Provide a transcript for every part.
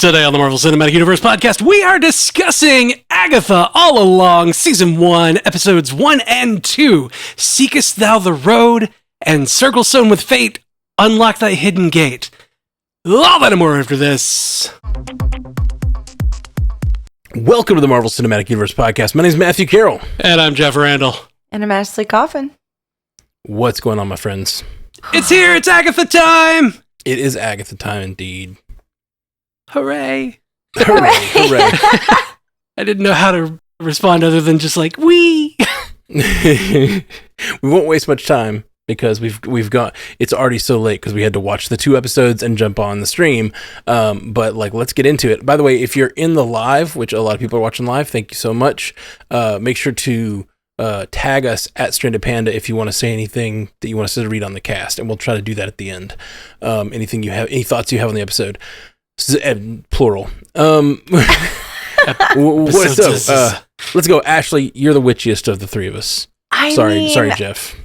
Today on the Marvel Cinematic Universe podcast, we are discussing Agatha All Along, Season 1, Episodes 1 and 2. Seekest thou the road, and circle stone with fate, unlock thy hidden gate. All that and more after this. Welcome to the Marvel Cinematic Universe podcast. My name is Matthew Carroll. And I'm Jeff Randall. And I'm Ashley Coffin. What's going on, my friends? It's here, it's Agatha time! It is Agatha time indeed. Hooray. Hooray. I didn't know how to respond other than just like, wee! We won't waste much time because we've got, it's already so late because we had to watch the 2 episodes and jump on the stream. But let's get into it. By the way, if you're in the live, which a lot of people are watching live, thank you so much. Make sure to tag us at Stranded Panda if you want to say anything that you want us to read on the cast, and we'll try to do that at the end. Anything you have, any thoughts you have on the episode, plural. What's up? Let's go, Ashley. You're the witchiest of the 3 of us. Sorry, Jeff.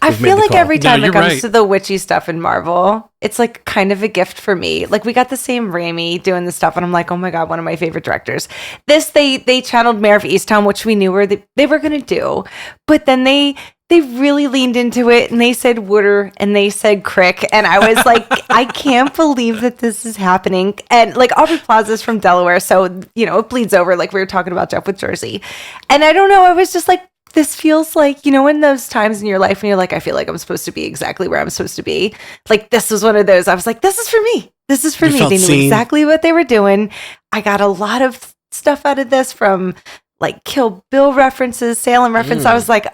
I feel like every time it comes right. to the witchy stuff in Marvel, it's like kind of a gift for me. Like we got the same Raimi doing the stuff, and I'm like, oh my god, one of my favorite directors. This they channeled Mayor of Easttown, which we knew they were going to do, but then they really leaned into it, and they said Wooder, and they said Crick, and I was like, I can't believe that this is happening. And like Aubrey Plaza's from Delaware, so you know it bleeds over. Like we were talking about Jeff with Jersey, and I don't know, I was just like, this feels like, you know, in those times in your life when you're like, I feel like I'm supposed to be exactly where I'm supposed to be. Like, this was one of those. I was like, this is for me. This is for me. They knew exactly what they were doing. I got a lot of stuff out of this, from like Kill Bill references, Salem reference. I was like,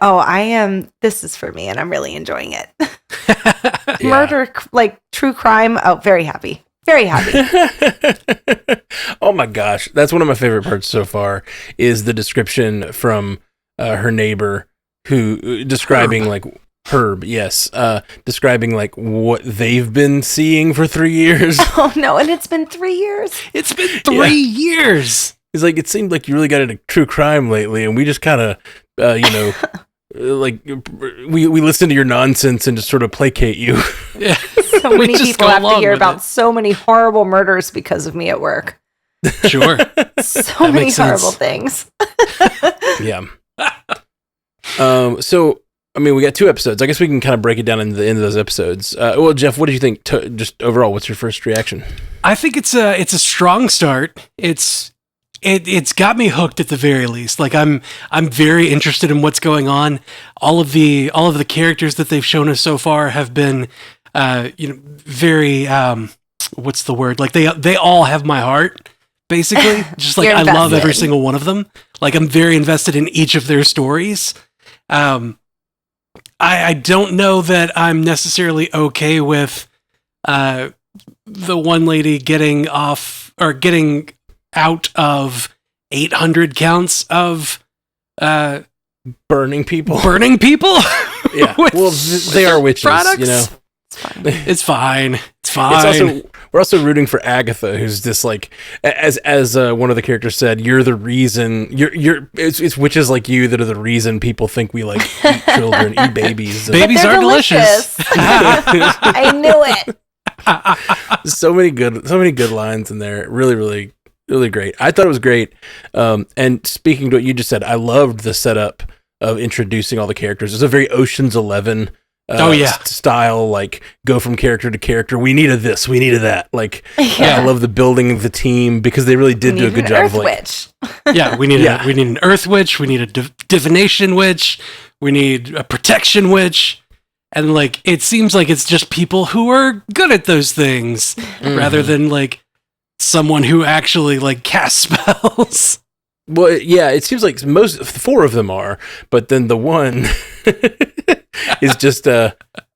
this is for me, and I'm really enjoying it. Yeah. Murder, like true crime. Oh, very happy. Very happy. Oh my gosh. That's one of my favorite parts so far, is the description from her neighbor, who describing like Herb, yes, describing like what they've been seeing for 3 years. Oh no, and it's been 3 years. It's been 3 years. He's like, it seemed like you really got into true crime lately, and we just kind of, like we listen to your nonsense and just sort of placate you. Yeah. So many people have to hear about so many horrible murders because of me at work. Sure. So many horrible things. Yeah. So, I mean, we got 2 episodes. I guess we can kind of break it down into the end of those episodes. Well, Jeff, what did you think? Just overall, what's your first reaction? I think it's a strong start. It's got me hooked at the very least. Like I'm very interested in what's going on. All of the characters that they've shown us so far have been, very what's the word? Like they all have my heart. Basically, just like I love every single one of them. Like I'm very invested in each of their stories. I don't know that I'm necessarily okay with the one lady getting off or getting out of 800 counts of burning people. Yeah. Well, they are witches, products. You know. It's fine. It's also, we're also rooting for Agatha, who's this like, as one of the characters said, you're the reason. It's witches like you that are the reason people think we like eat children, eat babies. Babies are delicious. I knew it. So many good lines in there. Really, really, really great. I thought it was great. And speaking to what you just said, I loved the setup of introducing all the characters. It's a very Ocean's 11. Style, like go from character to character. We needed this, we needed that. Like, yeah. I love the building of the team because they really did do a good job of like. Witch. Yeah, we need an Earth witch. We need a divination witch. We need a protection witch. And like, it seems like it's just people who are good at those things, rather than like someone who actually like casts spells. Well, yeah, it seems like 4 of them are, but then the one is just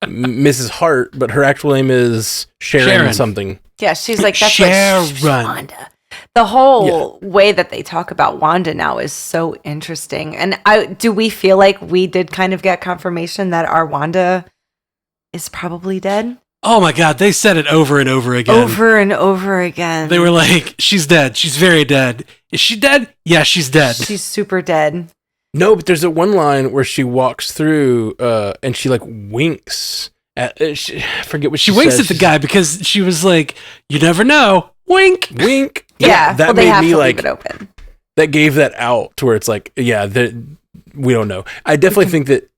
Mrs. Hart, but her actual name is Sharon something. Yeah, she's like, that's Sharon. like Wanda. The whole way that they talk about Wanda now is so interesting. And do we feel like we did kind of get confirmation that our Wanda is probably dead? Oh my God, they said it over and over again. Over and over again. They were like, she's dead. She's very dead. Is she dead? Yeah, she's dead. She's super dead. No, but there's one line where she walks through and she like winks at, I forget what she winks says. at the guy because she was like, you never know. Wink. Wink. Yeah, that well, they made have me to like leave it open. that gave that out to where it's like, yeah, we don't know. I definitely think that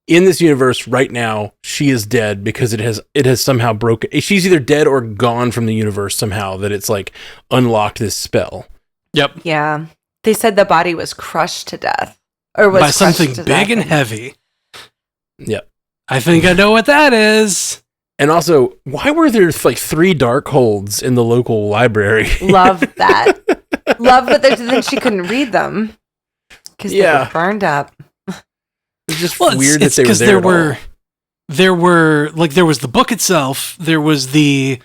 in this universe right now, she is dead because it has somehow broken. She's either dead or gone from the universe somehow. That it's like unlocked this spell. Yep. Yeah, they said the body was crushed to death, or was By crushed something to big death. and heavy. Yep. I think I know what that is. And also, why were there like 3 dark holds in the local library? Love that. Love that. Then she couldn't read them because they were burned up. It's just weird that they were 'cause there. there was the book itself. There was the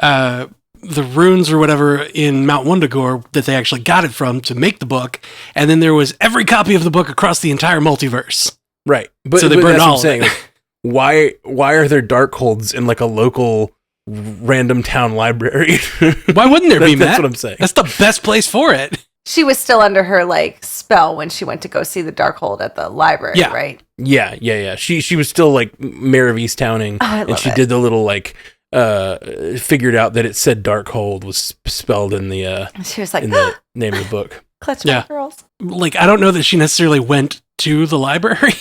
runes or whatever in Mount Wundagore that they actually got it from to make the book, and then there was every copy of the book across the entire multiverse. Right, but So they but burned that's what all I'm of saying. it. Like, why are there dark holds in like a local random town library? Why wouldn't there be, Matt? That's what I'm saying. That's the best place for it. She was still under her like spell when she went to go see the Darkhold at the library, Yeah. right? Yeah. She was still like mayor of Easttowning, I and love she it. did the little like figured out that it said Darkhold was spelled in the She was like, in the name of the book. clutch Yeah. my girls. Like, I don't know that she necessarily went to the library.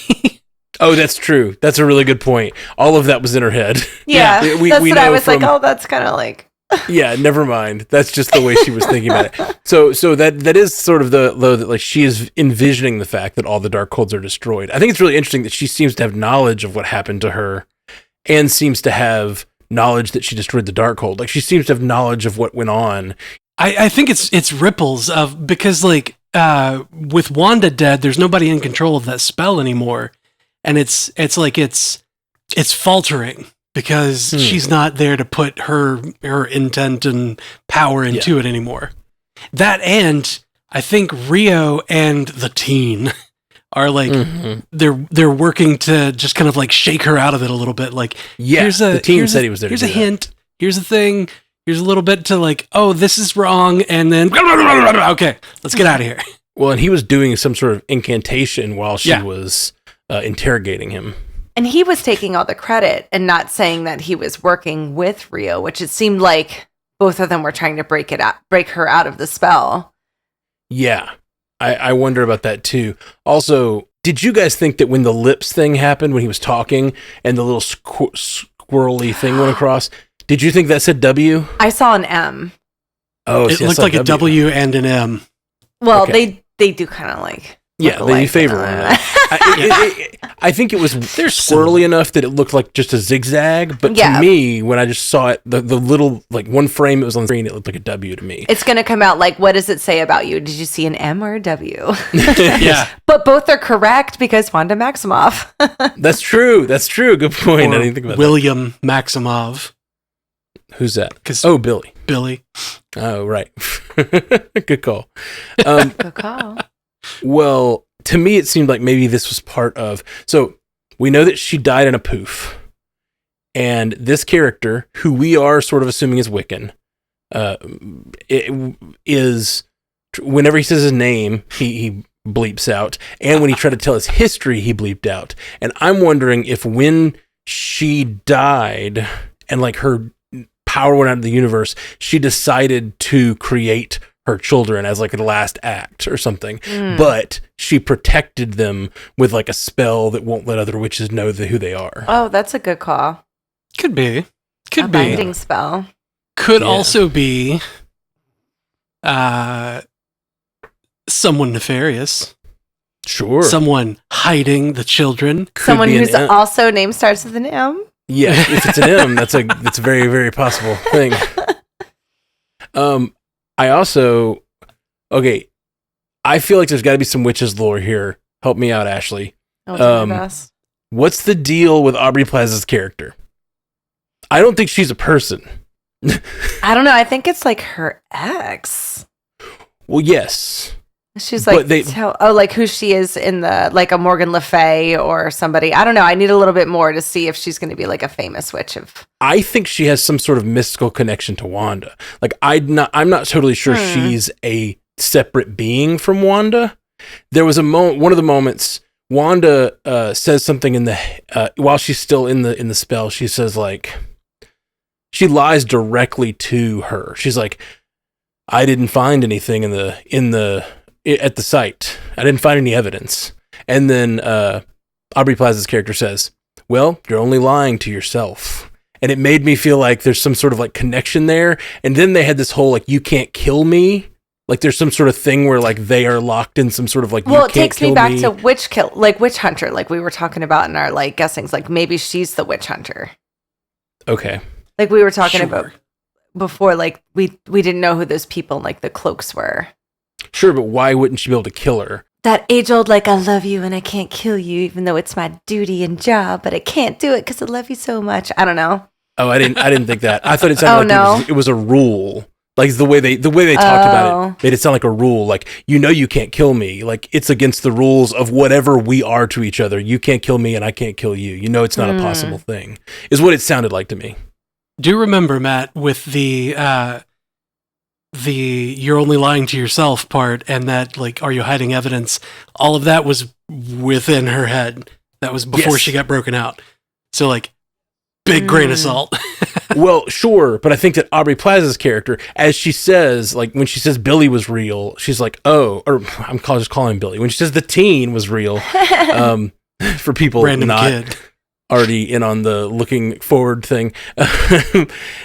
Oh, that's true. That's a really good point. All of that was in her head. Yeah, We that's what I know was like. from- Oh, that's kind of like. Yeah, never mind. That's just the way she was thinking about it. So that is sort of though that like she is envisioning the fact that all the dark holds are destroyed. I think it's really interesting that she seems to have knowledge of what happened to her, and seems to have knowledge that she destroyed the dark hold. Like she seems to have knowledge of what went on. I think it's ripples of, because like with Wanda dead, there's nobody in control of that spell anymore, and it's faltering because she's not there to put her intent and power into it anymore. That, and I think Rio and the teen are like they're working to just kind of like shake her out of it a little bit. Like, The teen said he was there. Here's to a do that. hint. Here's a thing. Here's a little bit to like, oh, this is wrong, and then okay, let's get out of here. Well, and he was doing some sort of incantation while she was interrogating him. And he was taking all the credit and not saying that he was working with Rio, which it seemed like both of them were trying to break her out of the spell. Yeah, I wonder about that too. Also, did you guys think that when the lips thing happened, when he was talking and the little squirrely thing went across, did you think that said W? I saw an M. Oh, It see, I looked saw like a W and an M. Well, Okay. they do kind of like. Yeah, look they alike. favor one another. I think it was They're swirly enough that it looked like just a zigzag, but Yeah. to me, when I just saw it, the little, like one frame that was on the screen, it looked like a W to me. It's going to come out like, what does it say about you? Did you see an M or a W? Yeah. But both are correct because Wanda Maximoff. That's true. Good point. I Or didn't think about William Maximov. that. Who's that? 'Cause- Oh, Billy. Billy. Oh, right. Good call. Good call. Well, to me, it seemed like maybe this was part of. So we know that she died in a poof, and this character, who we are sort of assuming is Wiccan, is whenever he says his name, he bleeps out, and when he tried to tell his history, he bleeped out. And I'm wondering if when she died and like her power went out of the universe, she decided to create her children as like the last act or something, but she protected them with like a spell that won't let other witches know who they are. Oh, that's a good call. Could be. A Could be. binding spell. Could Yeah. also be someone nefarious. Sure. Someone hiding the children. Someone be an whose M. also name starts with an M. Yeah, if it's an M, that's a very, very possible thing. I also, okay, I feel like there's got to be some witches lore here. Help me out, Ashley. I'll do my best. What's the deal with Aubrey Plaza's character? I don't think she's a person. I don't know. I think it's like her ex. Well, yes. She's But like, they- like who she is in the, like a Morgan Le Fay or somebody. I don't know. I need a little bit more to see if she's going to be like a famous witch of. I think she has some sort of mystical connection to Wanda. Like I'm not totally sure she's a separate being from Wanda. There was one of the moments Wanda says something in the while she's still in the spell. She says like she lies directly to her. She's like, I didn't find anything at the site. I didn't find any evidence. And then Aubrey Plaza's character says, well, you're only lying to yourself. And it made me feel like there's some sort of like connection there. And then they had this whole like, you can't kill me. Like there's some sort of thing where like they are locked in some sort of like, well, you it can't takes me kill back me. to witch hunter, like we were talking about in our like guessings. Like maybe she's the witch hunter. Okay. Like we were talking Sure. about before, like we didn't know who those people in like the cloaks were. Sure, but why wouldn't she be able to kill her? That age old, like, I love you and I can't kill you, even though it's my duty and job, but I can't do it because I love you so much. I don't know. Oh, I didn't think that. I thought it sounded like it was a rule. Like the way they talked about it made it sound like a rule. Like, you can't kill me. Like it's against the rules of whatever we are to each other. You can't kill me and I can't kill you. It's not a possible thing. Is what it sounded like to me. Do you remember, Matt, with the you're only lying to yourself part and that like are you hiding evidence? All of that was within her head. That was before she got broken out. So like big grain of salt. Well, sure, but I think that Aubrey Plaza's character, as she says, like when she says Billy was real, she's like, oh, or just calling him Billy. When she says the teen was real, for people Random not kid. already in on the looking forward thing,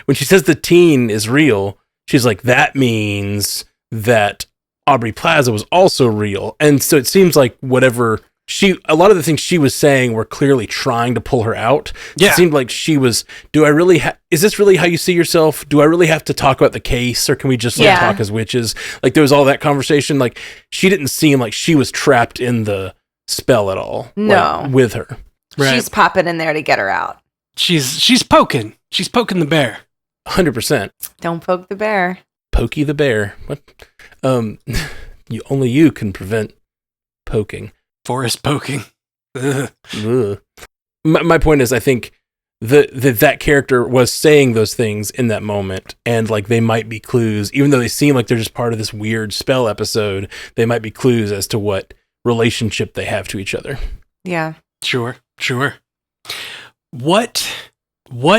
when she says the teen is real, she's like, that means that Aubrey Plaza was also real. And so it seems like a lot of the things she was saying were clearly trying to pull her out. Yeah. It seemed like she was, is this really how you see yourself? Do I really have to talk about the case or can we just talk as witches? Like there was all that conversation. Like she didn't seem like she was trapped in the spell at all. No. Like, with her. Right. She's popping in there to get her out. She's poking. She's poking the bear. 100%. Don't poke the bear. Pokey the bear. What? Only you can prevent poking. Forest poking. Ugh. Ugh. My point is, I think that character was saying those things in that moment, and like they might be clues, even though they seem like they're just part of this weird spell episode. They might be clues as to what relationship they have to each other. Yeah. Sure. What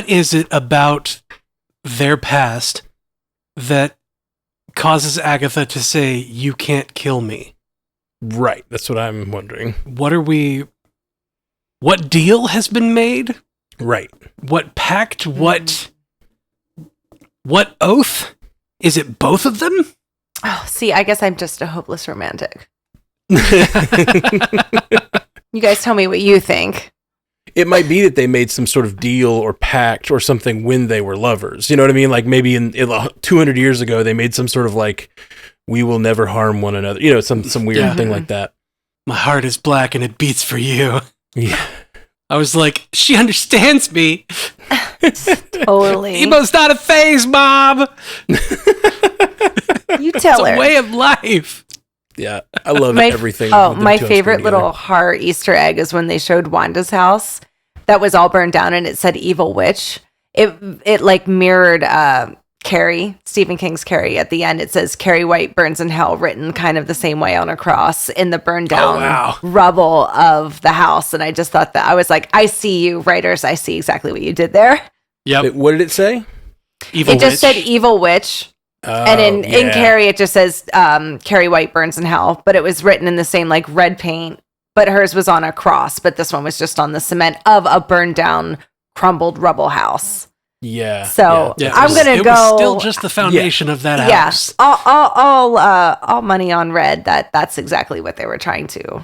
is it about their past that causes Agatha to say, you can't kill me? Right. That's what I'm wondering. What deal has been made? Right. What pact? What oath? Is it both of them? Oh, see, I guess I'm just a hopeless romantic. You guys tell me what you think. It might be that they made some sort of deal or pact or something when they were lovers. You know what I mean? Like maybe in 200 years ago, they made some sort of like, we will never harm one another. Some weird thing like that. My heart is black and it beats for you. Yeah. I was like, she understands me. Totally. Emo's not a phase, Bob. You It's tell a her. way of life. Yeah. I love everything. Oh, with them my two on favorite screen little together. horror Easter egg is when they showed Wanda's house that was all burned down and it said evil witch. It like mirrored Carrie, Stephen King's Carrie. At the end, it says Carrie White burns in hell, written kind of the same way on a cross in the burned down rubble of the house. And I just thought that, I was like, I see you, writers. I see exactly what you did there. Yep. Wait, what did it say? Evil It just witch. said evil witch. And in Carrie, it just says Carrie White burns in hell, but it was written in the same like red paint, but hers was on a cross, but this one was just on the cement of a burned down, crumbled rubble house. Yeah. So Yeah, I'm going to It go. was still just the foundation of that house. All money on red. That's exactly what they were trying to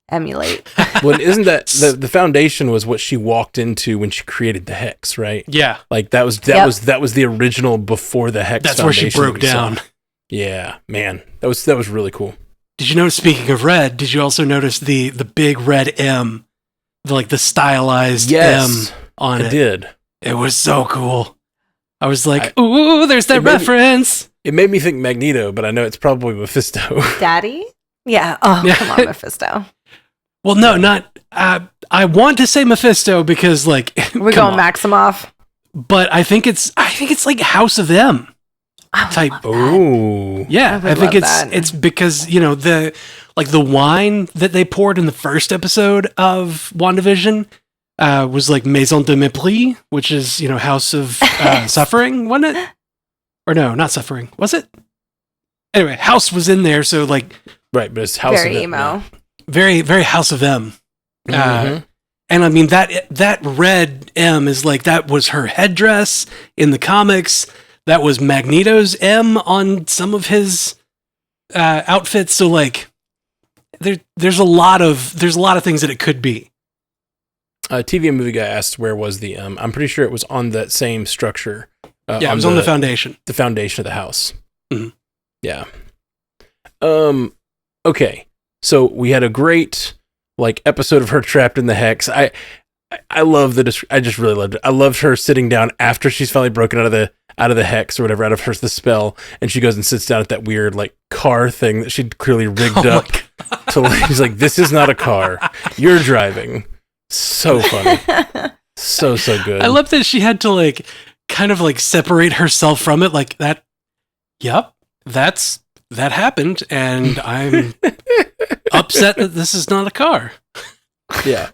emulate. Well, isn't that the foundation was what she walked into when she created the hex, right? Yeah. Like that was the original before the hex. That's where she foundation broke we saw. down. Yeah, man, that was really cool. Did you notice, speaking of red, did you also notice the big red M? The stylized Yes, M on I it. did. It was so cool. I was like, ooh, there's that reference. It made me think Magneto, but I know it's probably Mephisto. Daddy? Yeah. Oh, Yeah. come on, Mephisto. Well, no, not. I want to say Mephisto because, like, We're come going on. Maximoff. But I think it's like House of M I would type. love that. Ooh. Yeah, would I think love that. it's because the wine that they poured in the first episode of WandaVision was like Maison de Mépris, which is House of Suffering, wasn't it? Or no, not Suffering. Was it? Anyway, House was in there, so like Right, but it's House Very of emo. yeah. very, very House of M. Mhm. And I mean that red M is like that was her headdress in the comics. That was Magneto's M on some of his outfits. So like there's a lot of things that it could be. TV and movie guy asked where was the M. I'm pretty sure it was on that same structure. It was on the foundation. The foundation of the house. Mhm. Yeah. Okay. So we had a great like episode of her trapped in the hex. I love I just really loved it. I loved her sitting down after she's finally broken out of the hex or whatever, out of the spell, and she goes and sits down at that weird like car thing that she'd clearly rigged up to like, he's like, this is not a car. You're driving. So funny. So good. I love that she had to like kind of like separate herself from it like that. Yep. That happened, and I'm upset that this is not a car. Yeah.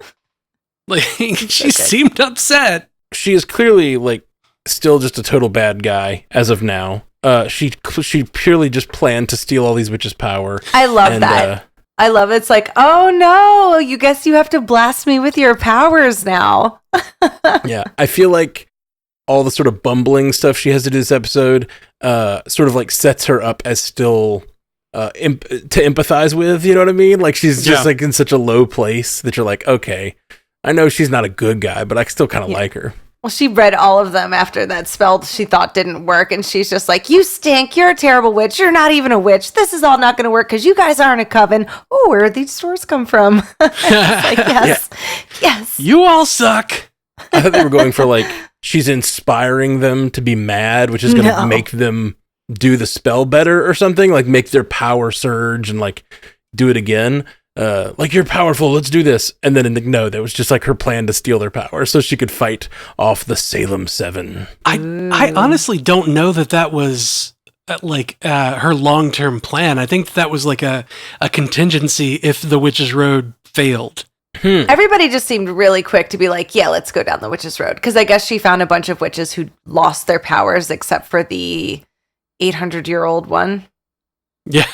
Like, she seemed upset. She is clearly, like, still just a total bad guy as of now. She purely just planned to steal all these witches' power. I love that. I love it. It's like, oh no, you guess you have to blast me with your powers now. Yeah. I feel like all the sort of bumbling stuff she has to do this episode sort of like sets her up as still to empathize with, you know what I mean? Like she's just like in such a low place that you're like, okay, I know she's not a good guy, but I still kind of like her. Well, she read all of them after that spell she thought didn't work, and she's just like, you stink, you're a terrible witch, you're not even a witch, this is all not going to work because you guys aren't a coven. Oh, where did these stores come from? Like, yes. You all suck. I thought they were going for like, she's inspiring them to be mad, which is going to make them do the spell better or something, like make their power surge and like do it again. Like, you're powerful, let's do this. And then no, that was just like her plan to steal their power so she could fight off the Salem 7. I honestly don't know that was her long-term plan. I think that was like a contingency if the Witch's Road failed. Everybody just seemed really quick to be like, yeah, let's go down the Witch's Road. Because I guess she found a bunch of witches who lost their powers except for the 800-year-old one. Yeah.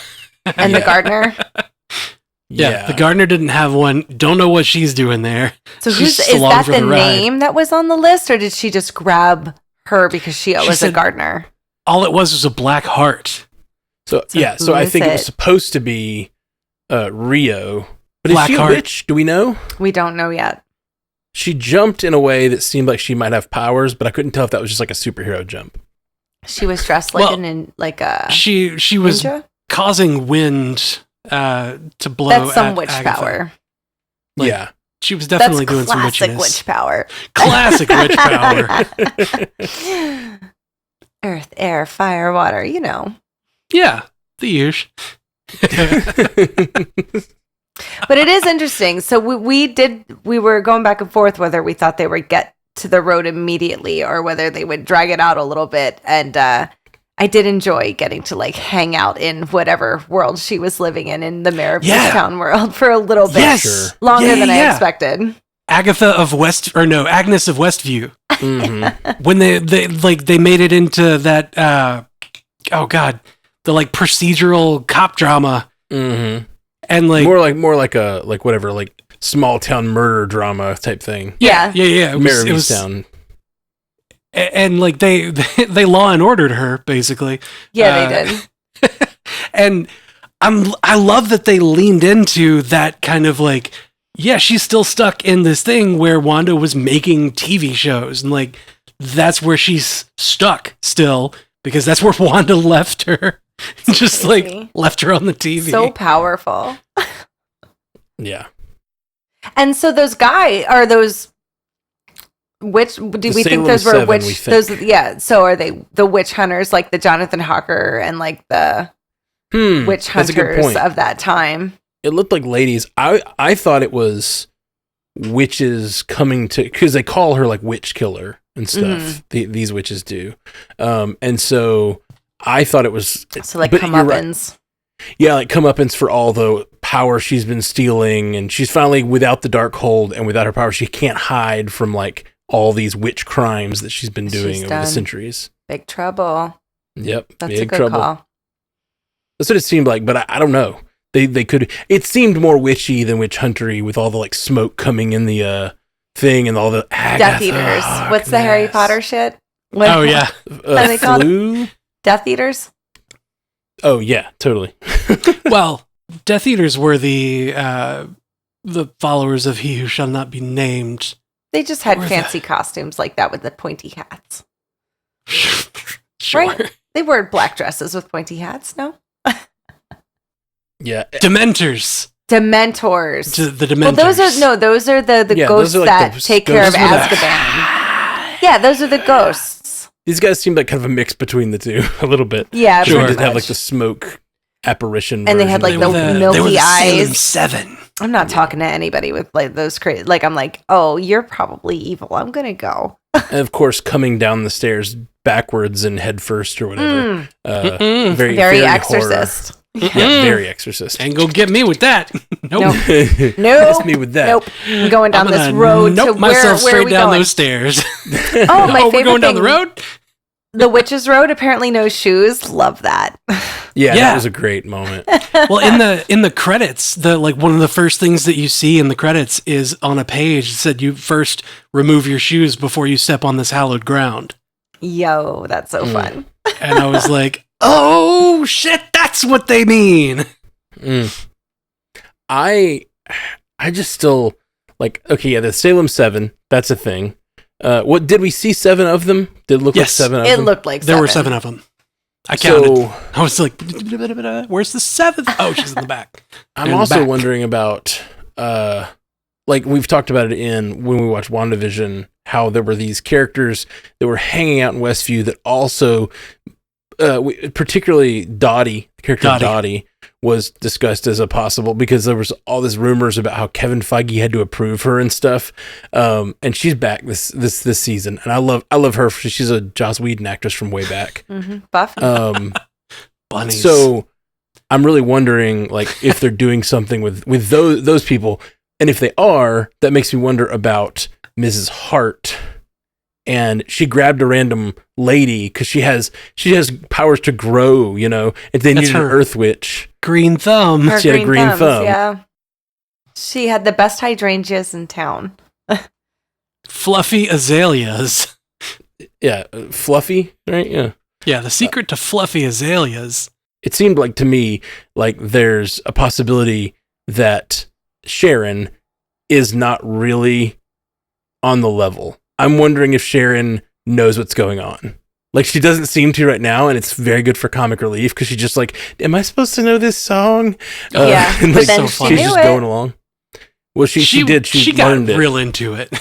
And the gardener. Yeah, the gardener didn't have one. Don't know what she's doing there. So is that the name that was on the list, or did she just grab her because she was a gardener? All it was a black heart. So I think it was supposed to be Rio. But Black is she heart. a witch? Do we know? We don't know yet. She jumped in a way that seemed like she might have powers, but I couldn't tell if that was just like a superhero jump. She was dressed like she was ninja? Causing wind to blow. That's some at witch Agatha. power. Like, yeah, she was definitely doing some witchiness. Classic witch power. Classic witch power. Earth, air, fire, water. You know. Yeah, the usual. But it is interesting. So we were going back and forth whether we thought they would get to the road immediately or whether they would drag it out a little bit. And I did enjoy getting to like hang out in whatever world she was living in the Mayor of Easttown world for a little bit. Yes. Longer than I expected. Agnes of Westview. Mm-hmm. When they made it into that the like procedural cop drama. Mm-hmm. And like more like a whatever, like small town murder drama type thing. Yeah. It was Easttown. And like they Law and Ordered her basically. Yeah, they did. And I love that they leaned into that kind of like, yeah, she's still stuck in this thing where Wanda was making TV shows, and like that's where she's stuck still because that's where Wanda left her. Just like left her on the TV. So powerful. Yeah. And so those witch, do we think those were witch? Those, yeah. So are they the witch hunters, like the Jonathan Hawker and like the witch hunters of that time? It looked like ladies. I thought it was witches coming to, because they call her like witch killer and stuff. These witches do, and so I thought it was like comeuppance. Right. Yeah, like comeuppance for all the power she's been stealing, and she's finally without the dark hold and without her power, she can't hide from like all these witch crimes that she's been doing over the centuries. Big trouble. Yep, that's big a good trouble. call. That's what it seemed like, but I don't know. They could. It seemed more witchy than witch huntery with all the like smoke coming in the thing and all the Death Eaters. What's the Harry Potter shit? Oh yeah, are they called? Flu? Death Eaters. Oh yeah, totally. well, Death Eaters were the followers of He Who Shall Not Be Named. They just had fancy costumes like that with the pointy hats. Sure. Right? They wore black dresses with pointy hats, no? Yeah. Dementors. The Dementors. Well, those are the ghosts like that the take care of ghosts Azkaban. Yeah, those are the ghosts. These guys seem like kind of a mix between the two, a little bit. Yeah, Sure. pretty Did have much. like the smoke apparition, And they had, like, version. the milky they were the eyes. Salem 7. I'm not talking to anybody with like those crazy. Like I'm like, oh, you're probably evil. I'm gonna go. And of course, coming down the stairs backwards and head first or whatever. Very Exorcist. Horror. Yeah, very Exorcist. And go get me with that. Nope. Nope. Miss me with that. Nope. I'm going down I'm this gonna road to nope myself where straight are we down going? those stairs. Oh, my we're favorite going down thing. the road. The Witch's Road, apparently no shoes. Love that. Yeah, Yeah. that was a great moment. Well, in the credits, one of the first things that you see in the credits is on a page that said you first remove your shoes before you step on this hallowed ground. Yo, that's so fun. And I was like, oh shit, that's what they mean. I just still like, okay, yeah, the Salem 7, that's a thing. What did we see 7 of them? Did it look like Yes. 7 of It them? like There were 7 of them. I counted. I was like, where's the 7th? Oh, she's in the back. I'm In the also back. wondering about, like we've talked about it when we watched WandaVision, how there were these characters that were hanging out in Westview that also, particularly Dottie, the character of Dottie, was discussed as a possible, because there was all this rumors about how Kevin Feige had to approve her and stuff. And she's back this season, and I love her. She's a Joss Whedon actress from way back. Buffy. Bunnies. So I'm really wondering, like, if they're doing something with those people, and if they are, that makes me wonder about Mrs. Hart. And she grabbed a random lady because she has powers to grow, and they needed an Earth Witch. Green thumb. Her She had a green thumb. Yeah. She had the best hydrangeas in town. Fluffy azaleas. Yeah, Fluffy, right? Yeah. Yeah, the secret to fluffy azaleas. It seemed like to me like there's a possibility that Sharon is not really on the level. I'm wondering if Sharon knows what's going on. Like, she doesn't seem to right now, and it's very good for comic relief because she's just like, am I supposed to know this song? Yeah, and but like, then so she she's knew just it. going along. Well, she did. She got learned it. real into it.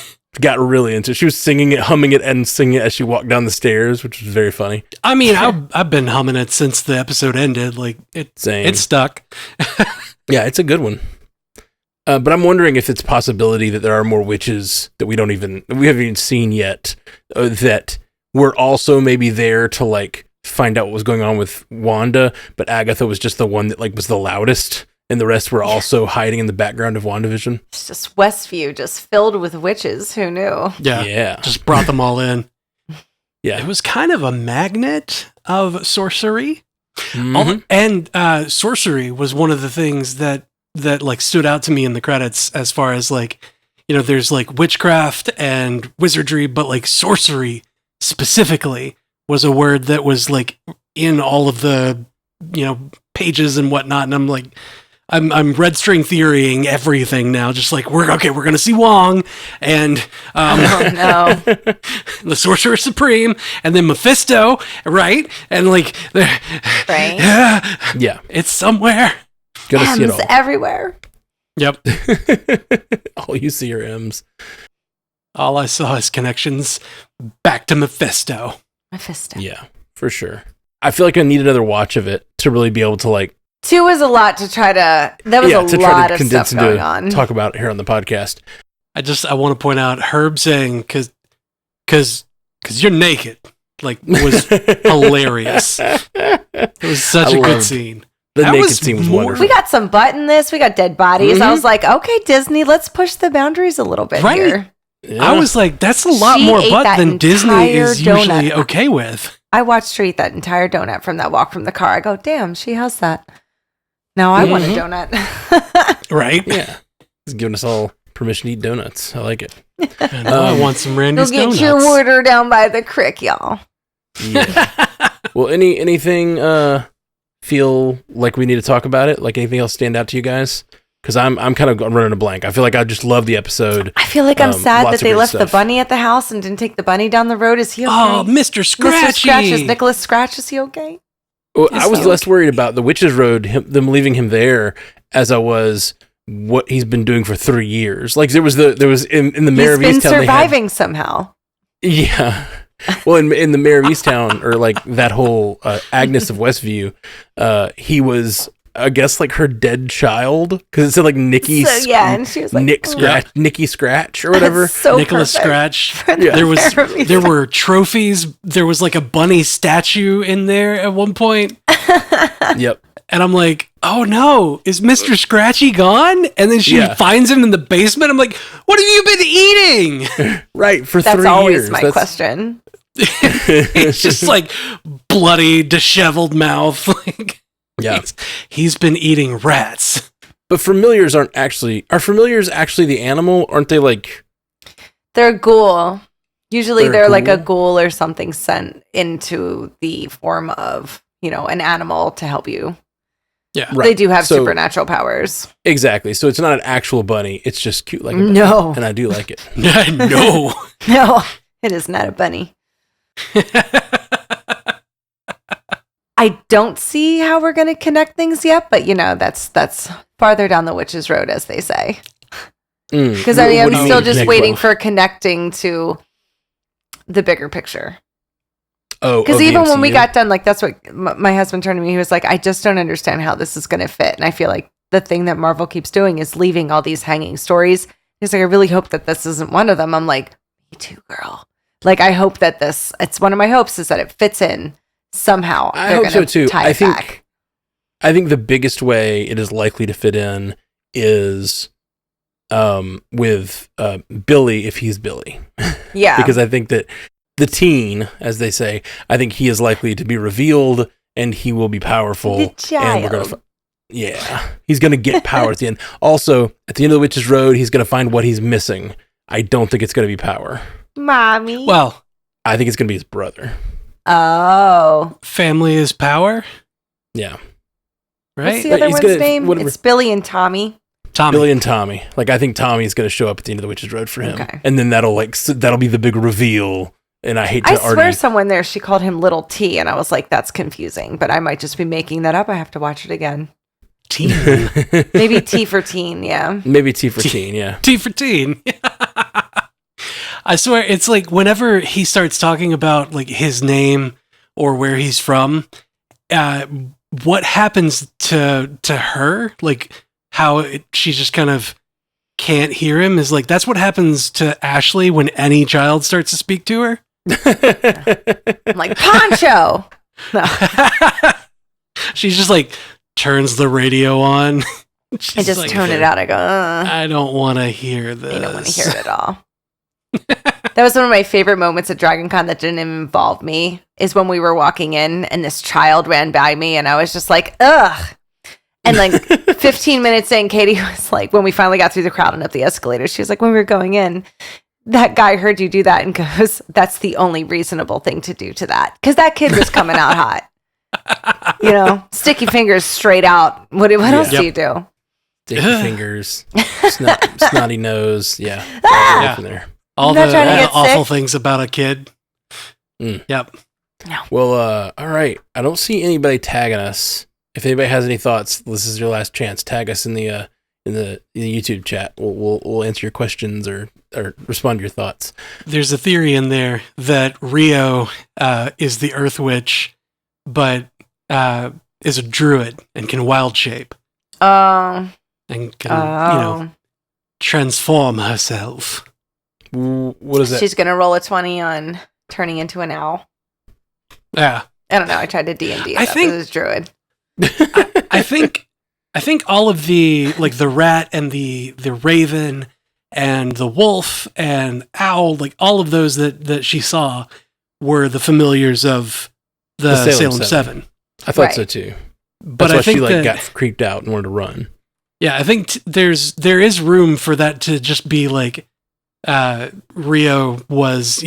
Got really into it. She was singing it, humming it, and singing it as she walked down the stairs, which was very funny. I mean, I've been humming it since the episode ended. Like, Same. it stuck. Yeah, it's a good one. But I'm wondering if it's a possibility that there are more witches that we haven't even seen yet, that were also maybe there to like find out what was going on with Wanda, but Agatha was just the one that like was the loudest, and the rest were also hiding in the background of WandaVision. It's just Westview, just filled with witches. Who knew? Yeah. Just brought them all in. Yeah. It was kind of a magnet of sorcery. Mhm. And sorcery was one of the things that like stood out to me in the credits, as far as like, there's like witchcraft and wizardry, but like sorcery specifically was a word that was like in all of the, pages and whatnot. And I'm like, I'm red string theorying everything now. Just like, we're going to see Wong and, Oh no. the Sorcerer Supreme, and then Mephisto, right? And like, Right. Yeah. It's somewhere. Gonna see it M's all. everywhere. Yep. All you see are M's. All I saw is connections back to Mephisto. Mephisto. Yeah, for sure. I feel like I need another watch of it to really be able to like 2 was a lot to try to. That was to a try lot to of condense stuff going into on. talk about it here on the podcast. I want to point out Herb saying because you're naked, like, was hilarious. It was such I a good loved scene. The That naked was scene was more- wonderful. We got some butt in this. We got dead bodies. I was like, okay, Disney, let's push the boundaries a little bit Right? here. Yeah. I was like, that's a lot She more ate butt that than Disney entire is usually donut. okay with. I watched her eat that entire donut from that walk from the car. I go, damn, she has that. Now I want a donut. Right? Yeah. He's giving us all permission to eat donuts. I like it. And now I want some Randy's Go get donuts. your water down by the creek, y'all. Yeah. Well, anything feel like we need to talk about it? Like anything else stand out to you guys? Because I'm kind of running a blank. I feel like I just love the episode. I feel like I'm sad lots that of they great left stuff. the bunny at the house and didn't take the bunny down the road. Is he okay? Oh, Mr. Scratchy. Mr. Scratch, is Nicholas Scratch, is he okay? Well, Is I was he less worried about the Witch's Road, them leaving him there, as I was what he's been doing for 3 years. Like there was in the Mayor He's of been Easttown. surviving somehow. Yeah. Well, in the Mayor of Easttown, or like that whole Agnes of Westview, he was, I guess, like her dead child, because it said like Nikki. So, yeah, and she was like, Nick "Oh." Scratch, Nikki Scratch, or whatever. That's so Nicholas perfect Scratch. for the therapy. There were trophies. There was like a bunny statue in there at one point. Yep. And I'm like, oh no, is Mr. Scratchy gone? And then she Yeah. finds him in the basement. I'm like, what have you been eating? Right, for That's 3 always years. my question. It's just like bloody, disheveled mouth. Like, Yeah. he's been eating rats. But familiars are familiars actually the animal? Aren't they like... They're a ghoul. Usually They're a they're like a ghoul? ghoul or something sent into the form of, an animal to help you. Yeah. Right. They do have So- supernatural powers. Exactly. So it's not an actual bunny. It's just cute like a bunny. No. And I do like it. No. No, it is not a bunny. I don't see how we're going to connect things yet, but that's farther down the witch's road, as they say. Because What I'm do you still mean just connect waiting well? for connecting to the bigger picture. Oh, Because the even when we MCU? got done, like that's what my husband turned to me. He was like, I just don't understand how this is going to fit. And I feel like the thing that Marvel keeps doing is leaving all these hanging stories. He's like, I really hope that this isn't one of them. I'm like, me too, girl. Like, I hope that it's one of my hopes is that it fits in somehow. I They're hope so gonna too. tie it back. I think the biggest way it is likely to fit in is with Billy, if he's Billy. Yeah. Because I think that the teen, as they say, I think he is likely to be revealed and he will be powerful. The child. And we're gonna yeah. He's gonna get power at the end. Also, at the end of the Witch's Road, he's gonna find what he's missing. I don't think it's gonna be power. Mommy. Well, I think it's gonna be his brother. Oh. family is power, Yeah. right? What's the other He's one's gonna- name? whatever. It's Billy and Tommy. Tommy. Billy and Tommy. Like, I think Tommy's going to show up at the end of the Witch's Road for him. Okay. And then that'll be the big reveal. And I hate to I swear already... someone there, she called him Little T, and I was like, that's confusing, but I might just be making that up. I have to watch it again. Teen. Maybe T for teen, yeah. Maybe T for teen, yeah. T for teen. I swear, it's like whenever he starts talking about like his name or where he's from, what happens to her? Like how she just kind of can't hear him is like that's what happens to Ashley when any child starts to speak to her. I'm like, Poncho! No, She's just like turns the radio on. She's I just like, tone it out. I go, I don't want to hear this. I don't want to hear it at all. That was one of my favorite moments at Dragon Con that didn't involve me, is when we were walking in and this child ran by me and I was just like, ugh. And like 15 minutes in, Katie was like, when we finally got through the crowd and up the escalator, she was like, when we were going in, that guy heard you do that and goes, that's the only reasonable thing to do to that. Because that kid was coming out hot. Sticky fingers straight out. What else do you do? Sticky fingers, snotty nose. Yeah. Ah! Right from there. All Not the trying to get awful sick. things about a kid. Mm. Yep. Well, all right. I don't see anybody tagging us. If anybody has any thoughts, this is your last chance. Tag us in the YouTube chat. We'll answer your questions or respond to your thoughts. There's a theory in there that Rio is the Earth Witch, but is a druid and can wild shape Oh. and can transform herself. What is that? She's going to roll a 20 on turning into an owl. Yeah. I don't know. I tried to D&D. I think- it was druid. I think all of the like the rat and the raven and the wolf and owl, like all of those that she saw were the familiars of the Salem 7. I thought so too. But That's I why think she that, got creeped out and wanted to run. Yeah, I think there is room for that to just be like Rio was,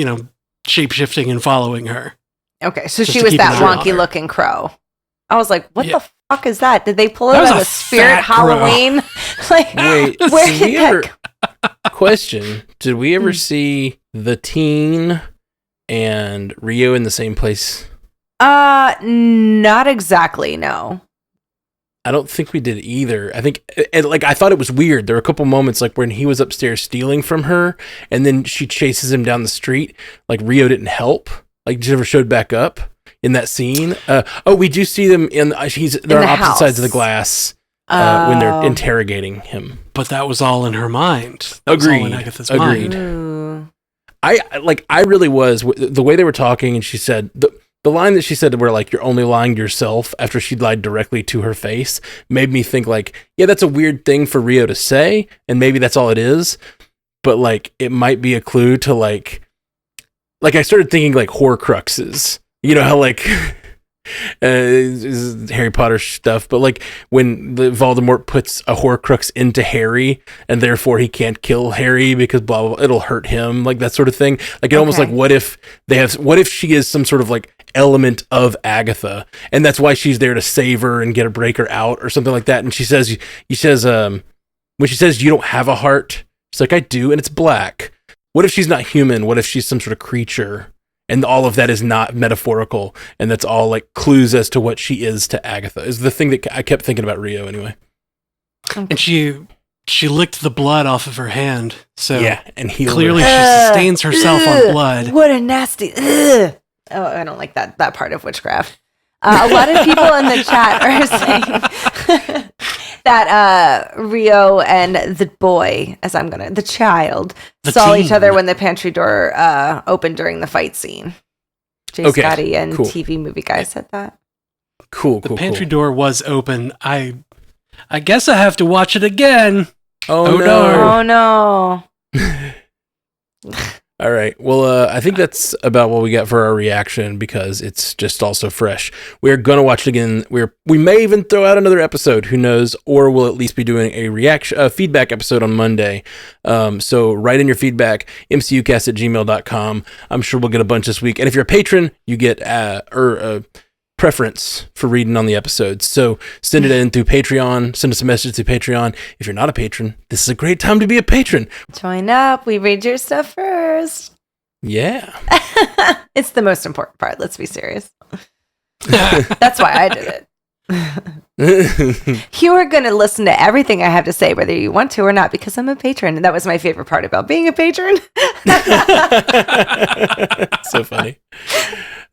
shape-shifting and following her. Okay, so Just she to was keep that an eye on wonky her. looking crow. I was like, what Yeah. the fuck is that? Did they pull That it was out a of Spirit fat crow. Halloween? Like, Wait, where did did we that ever go? question? Did we ever see the teen and Rio in the same place? Not exactly, no. I don't think we did either. I think, I thought it was weird. There were a couple moments, like when he was upstairs stealing from her, and then she chases him down the street. Like Rio didn't help. Like, she never showed back up in that scene. We do see them they're on the opposite house. sides of the glass when they're interrogating him. But that was all in her mind. That was all in Agreed. Agatha's Agreed. mind. Ooh. I really was, the way they were talking, and she said the line that she said where like you're only lying to yourself after she lied directly to her face made me think like, yeah, that's a weird thing for Rio to say, and maybe that's all it is, but like it might be a clue to like I started thinking like Horcruxes. You know how like Harry Potter stuff, but like when the Voldemort puts a Horcrux into Harry and therefore he can't kill Harry because blah blah, blah, it'll hurt him, like that sort of thing. Like it almost like what if she is some sort of like element of Agatha and that's why she's there to save her and get her, break her out or something like that. And she says when she says you don't have a heart, she's like, I do, and it's black. What if she's not human? What if she's some sort of creature? And all of that is not metaphorical, and that's all like clues as to what she is to Agatha. Is the thing that I kept thinking about Rio anyway. And she licked the blood off of her hand, so Yeah, and healed clearly her. she sustains herself on blood. What a nasty. Ugh. Oh, I don't like that part of witchcraft. A lot of people in the chat are saying that Rio and the boy, the child, The saw teen. each other when the pantry door opened during the fight scene. Jay Okay, Scotty and cool. TV movie guy said that. Cool. The pantry door was open. I guess I have to watch it again. Oh, Oh, no. Oh no. All right. Well, I think that's about what we got for our reaction because it's just also fresh. We're going to watch it again. We may even throw out another episode, who knows, or we'll at least be doing a feedback episode on Monday. So write in your feedback, mcucast@gmail.com. I'm sure we'll get a bunch this week. And if you're a patron, you get preference for reading on the episodes. So send it in through Patreon. Send us a message through Patreon. If you're not a patron, this is a great time to be a patron. Join up. We read your stuff first. Yeah. It's the most important part. Let's be serious. That's why I did it. You are going to listen to everything I have to say, whether you want to or not, because I'm a patron. And that was my favorite part about being a patron. So funny.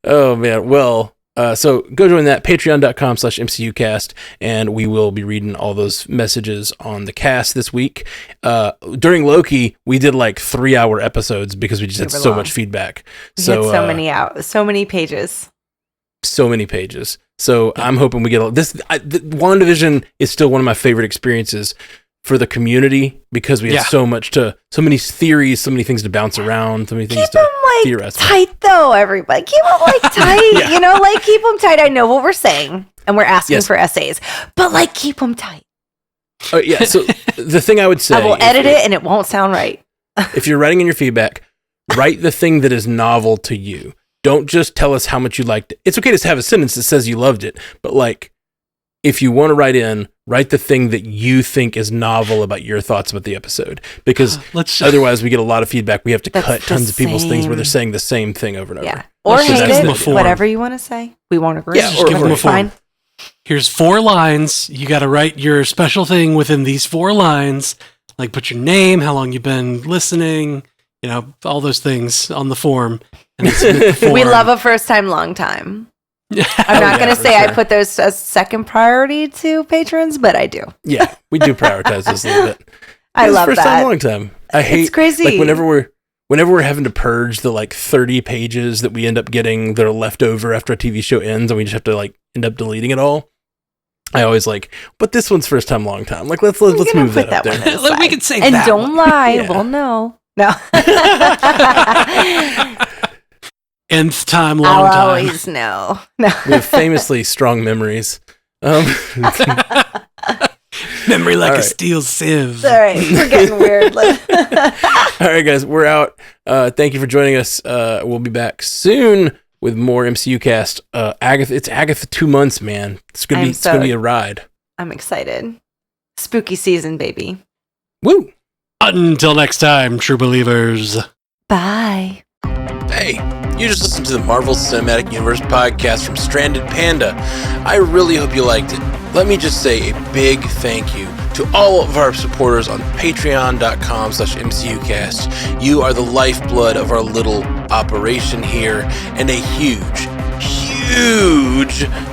Oh, man. Well, so go join that, patreon.com/MCUcast, and we will be reading all those messages on the cast this week. During Loki, we did like 3-hour episodes because we just had so much feedback. We had so many pages. So many pages. So I'm hoping we get this. WandaVision is still one of my favorite experiences for the community because we have so many theories, so many things to bounce around, so many things to theorize. Tight though, everybody. Keep them tight. Keep them tight. I know what we're saying, and we're asking for essays, but keep them tight. Oh yeah. So the thing I would say, I will edit it, and it won't sound right. If you're writing in your feedback, write the thing that is novel to you. Don't just tell us how much you liked it. It's okay to have a sentence that says you loved it, but if you want to write the thing that you think is novel about your thoughts about the episode, because otherwise we get a lot of feedback. We have to cut tons of people's things where they're saying the same thing over and over. Yeah. Or hate it, whatever you want to say. We won't agree. Yeah, or give them a form. Here's 4 lines. You got to write your special thing within these 4 lines. Like put your name, how long you've been listening, all those things on the form. And then submit the form. We love a first time, long time. I'm not going to say I put those as second priority to patrons, but I do. Yeah, we do prioritize this a little bit. I love first that. Time, long time. I hate it's crazy. Whenever we're having to purge the 30 pages that we end up getting that are left over after a TV show ends, and we just have to end up deleting it all. I always but this one's first time, long time. Let's move that up there. We can say and that. Don't lie. Yeah. Well, no. Nth time, long I'll time. always know. No. We have famously strong memories. Memory like All a right. steel sieve. All right, we're getting weird. All right, guys, we're out. Thank you for joining us. We'll be back soon with more MCU cast. Agatha, it's Agatha 2 months, man. It's gonna be a ride. I'm excited. Spooky season, baby. Woo! Until next time, true believers. Bye. Hey, you just listened to the Marvel Cinematic Universe podcast from Stranded Panda. I really hope you liked it. Let me just say a big thank you to all of our supporters on patreon.com/MCUcast. You are the lifeblood of our little operation here, and a huge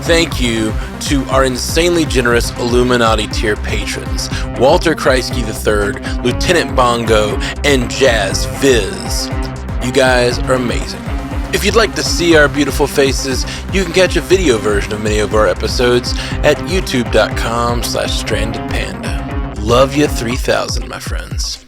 thank you to our insanely generous Illuminati tier patrons, Walter Kreisky III, Lieutenant Bongo, and Jazz Viz. You guys are amazing. If you'd like to see our beautiful faces, you can catch a video version of many of our episodes at youtube.com/strandedpanda. Love you 3000, my friends.